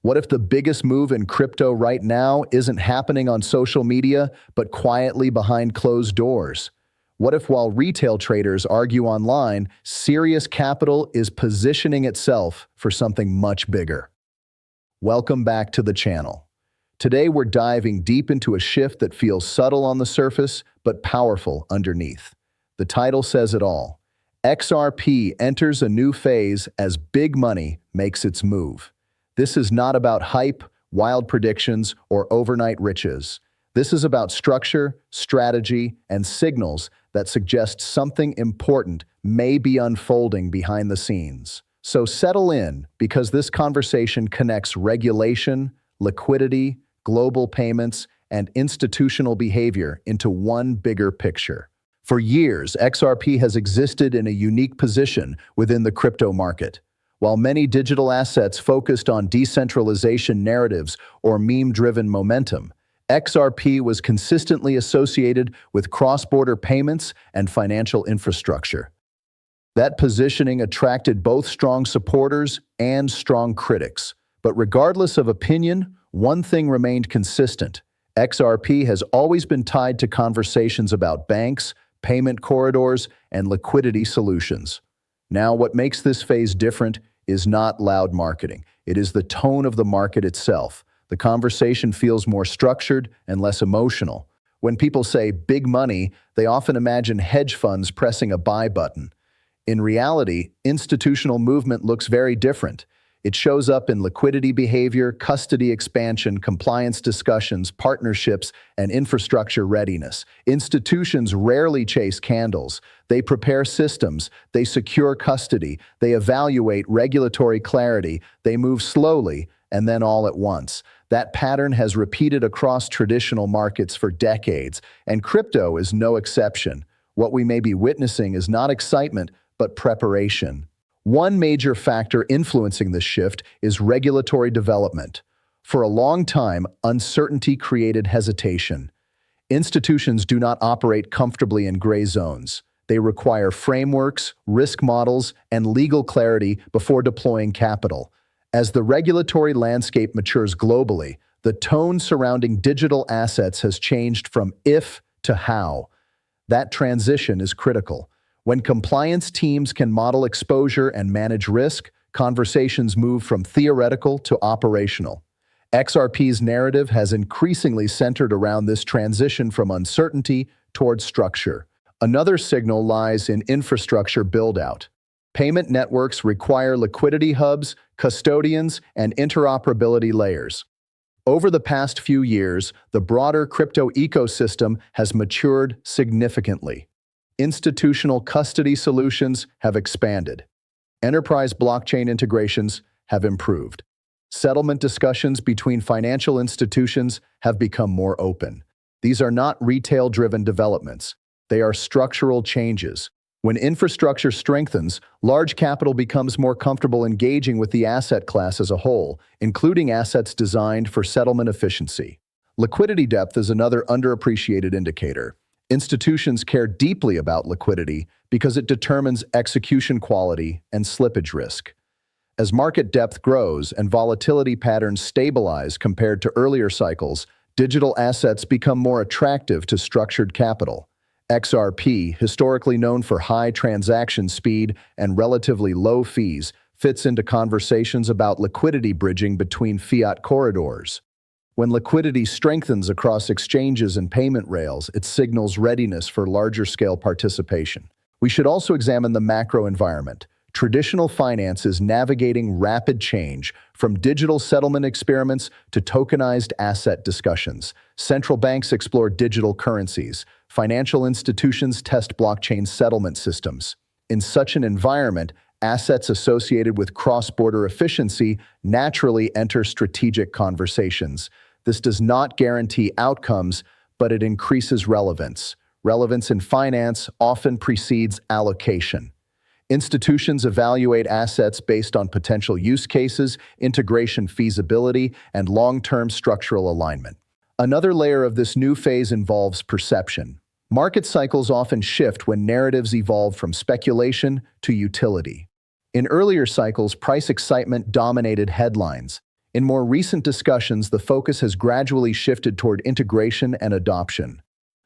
What if the biggest move in crypto right now isn't happening on social media, but quietly behind closed doors? What if while retail traders argue online, serious capital is positioning itself for something much bigger? Welcome back to the channel. Today we're diving deep into a shift that feels subtle on the surface, but powerful underneath. The title says it all. XRP enters a new phase as big money makes its move. This is not about hype, wild predictions, or overnight riches. This is about structure, strategy, and signals that suggest something important may be unfolding behind the scenes. So settle in, because this conversation connects regulation, liquidity, global payments, and institutional behavior into one bigger picture. For years, XRP has existed in a unique position within the crypto market. While many digital assets focused on decentralization narratives or meme-driven momentum, XRP was consistently associated with cross-border payments and financial infrastructure. That positioning attracted both strong supporters and strong critics. But regardless of opinion, one thing remained consistent. XRP has always been tied to conversations about banks, payment corridors, and liquidity solutions. Now, what makes this phase different is not loud marketing. It is the tone of the market itself. The conversation feels more structured and less emotional. When people say big money, they often imagine hedge funds pressing a buy button. In reality, institutional movement looks very different. It shows up in liquidity behavior, custody expansion, compliance discussions, partnerships, and infrastructure readiness. Institutions rarely chase candles. They prepare systems, they secure custody, they evaluate regulatory clarity, they move slowly, and then all at once. That pattern has repeated across traditional markets for decades, and crypto is no exception. What we may be witnessing is not excitement, but preparation. One major factor influencing this shift is regulatory development. For a long time, uncertainty created hesitation. Institutions do not operate comfortably in gray zones. They require frameworks, risk models, and legal clarity before deploying capital. As the regulatory landscape matures globally, the tone surrounding digital assets has changed from if to how. That transition is critical. When compliance teams can model exposure and manage risk, conversations move from theoretical to operational. XRP's narrative has increasingly centered around this transition from uncertainty toward structure. Another signal lies in infrastructure build-out. Payment networks require liquidity hubs, custodians, and interoperability layers. Over the past few years, the broader crypto ecosystem has matured significantly. Institutional custody solutions have expanded. Enterprise blockchain integrations have improved. Settlement discussions between financial institutions have become more open. These are not retail-driven developments. They are structural changes. When infrastructure strengthens, large capital becomes more comfortable engaging with the asset class as a whole, including assets designed for settlement efficiency. Liquidity depth is another underappreciated indicator. Institutions care deeply about liquidity because it determines execution quality and slippage risk. As market depth grows and volatility patterns stabilize compared to earlier cycles, digital assets become more attractive to structured capital. XRP, historically known for high transaction speed and relatively low fees, fits into conversations about liquidity bridging between fiat corridors. When liquidity strengthens across exchanges and payment rails, it signals readiness for larger-scale participation. We should also examine the macro environment. Traditional finance is navigating rapid change, from digital settlement experiments to tokenized asset discussions. Central banks explore digital currencies. Financial institutions test blockchain settlement systems. In such an environment, assets associated with cross-border efficiency naturally enter strategic conversations. This does not guarantee outcomes, but it increases relevance. Relevance in finance often precedes allocation. Institutions evaluate assets based on potential use cases, integration feasibility, and long-term structural alignment. Another layer of this new phase involves perception. Market cycles often shift when narratives evolve from speculation to utility. In earlier cycles, price excitement dominated headlines. In more recent discussions, the focus has gradually shifted toward integration and adoption.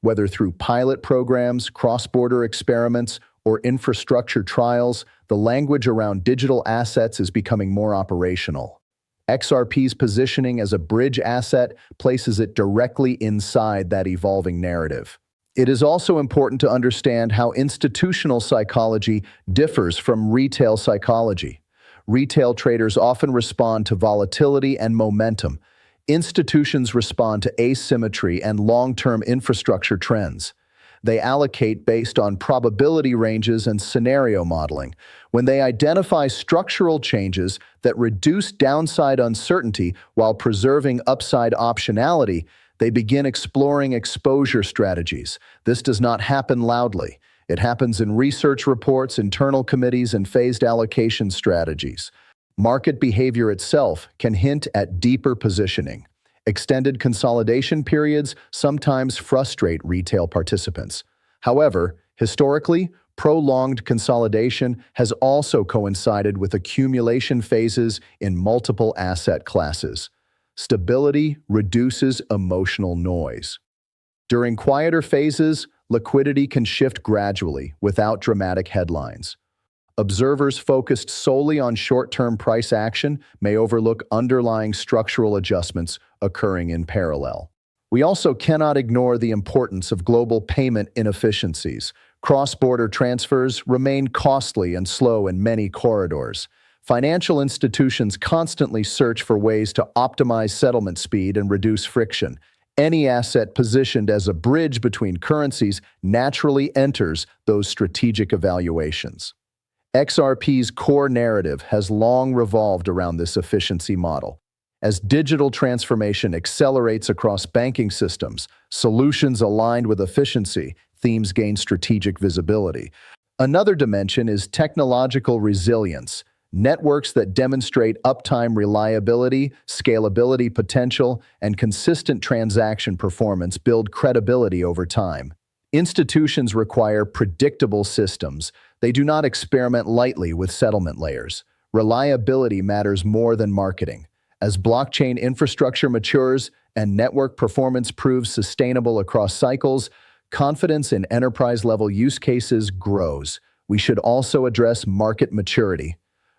Whether through pilot programs, cross-border experiments, or infrastructure trials, the language around digital assets is becoming more operational. XRP's positioning as a bridge asset places it directly inside that evolving narrative. It is also important to understand how institutional psychology differs from retail psychology. Retail traders often respond to volatility and momentum. Institutions respond to asymmetry and long-term infrastructure trends. They allocate based on probability ranges and scenario modeling. When they identify structural changes that reduce downside uncertainty while preserving upside optionality, they begin exploring exposure strategies. This does not happen loudly. It happens in research reports, internal committees, and phased allocation strategies. Market behavior itself can hint at deeper positioning. Extended consolidation periods sometimes frustrate retail participants. However, historically, prolonged consolidation has also coincided with accumulation phases in multiple asset classes. Stability reduces emotional noise. During quieter phases, liquidity can shift gradually without dramatic headlines. Observers focused solely on short-term price action may overlook underlying structural adjustments occurring in parallel. We also cannot ignore the importance of global payment inefficiencies. Cross-border transfers remain costly and slow in many corridors. Financial institutions constantly search for ways to optimize settlement speed and reduce friction. Any asset positioned as a bridge between currencies naturally enters those strategic evaluations. XRP's core narrative has long revolved around this efficiency model. As digital transformation accelerates across banking systems, solutions aligned with efficiency, themes gain strategic visibility. Another dimension is technological resilience. Networks that demonstrate uptime reliability, scalability potential, and consistent transaction performance build credibility over time. Institutions require predictable systems. They do not experiment lightly with settlement layers. Reliability matters more than marketing. As blockchain infrastructure matures and network performance proves sustainable across cycles, confidence in enterprise-level use cases grows. We should also address market maturity.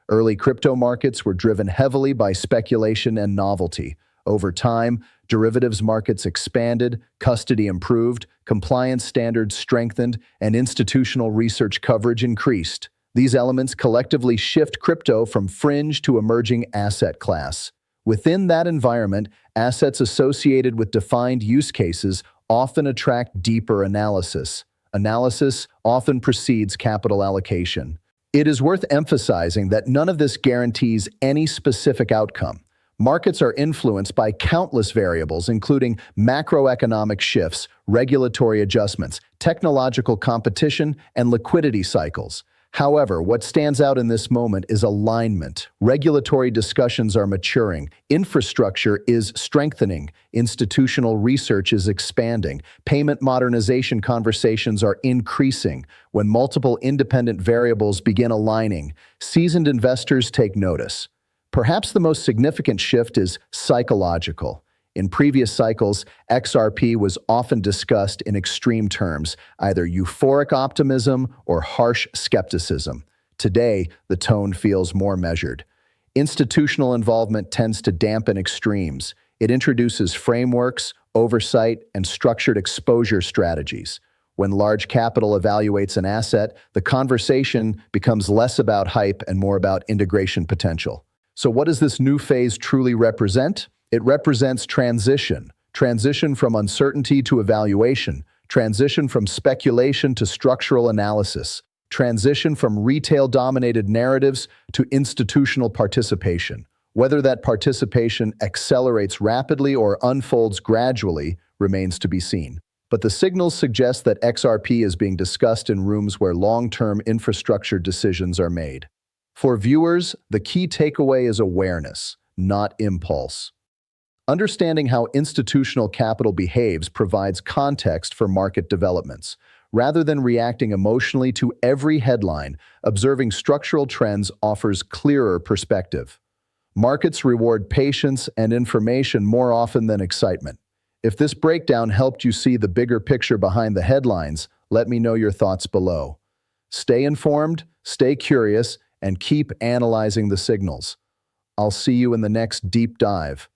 Early crypto markets were driven heavily by speculation and novelty. Over time, derivatives markets expanded, custody improved, compliance standards strengthened, and institutional research coverage increased. These elements collectively shift crypto from fringe to emerging asset class. Within that environment, assets associated with defined use cases often attract deeper analysis. Analysis often precedes capital allocation. It is worth emphasizing that none of this guarantees any specific outcome. Markets are influenced by countless variables, including macroeconomic shifts, regulatory adjustments, technological competition, and liquidity cycles. However, what stands out in this moment is alignment. Regulatory discussions are maturing, infrastructure is strengthening, institutional research is expanding, payment modernization conversations are increasing. When multiple independent variables begin aligning, seasoned investors take notice. Perhaps the most significant shift is psychological. In previous cycles, XRP was often discussed in extreme terms, either euphoric optimism or harsh skepticism. Today, the tone feels more measured. Institutional involvement tends to dampen extremes. It introduces frameworks, oversight, and structured exposure strategies. When large capital evaluates an asset, the conversation becomes less about hype and more about integration potential. So what does this new phase truly represent? It represents transition from uncertainty to evaluation, transition from speculation to structural analysis, transition from retail-dominated narratives to institutional participation. Whether that participation accelerates rapidly or unfolds gradually remains to be seen. But the signals suggest that XRP is being discussed in rooms where long-term infrastructure decisions are made. For viewers, the key takeaway is awareness, not impulse. Understanding how institutional capital behaves provides context for market developments. Rather than reacting emotionally to every headline, observing structural trends offers clearer perspective. Markets reward patience and information more often than excitement. If this breakdown helped you see the bigger picture behind the headlines, let me know your thoughts below. Stay informed, stay curious, and keep analyzing the signals. I'll see you in the next deep dive.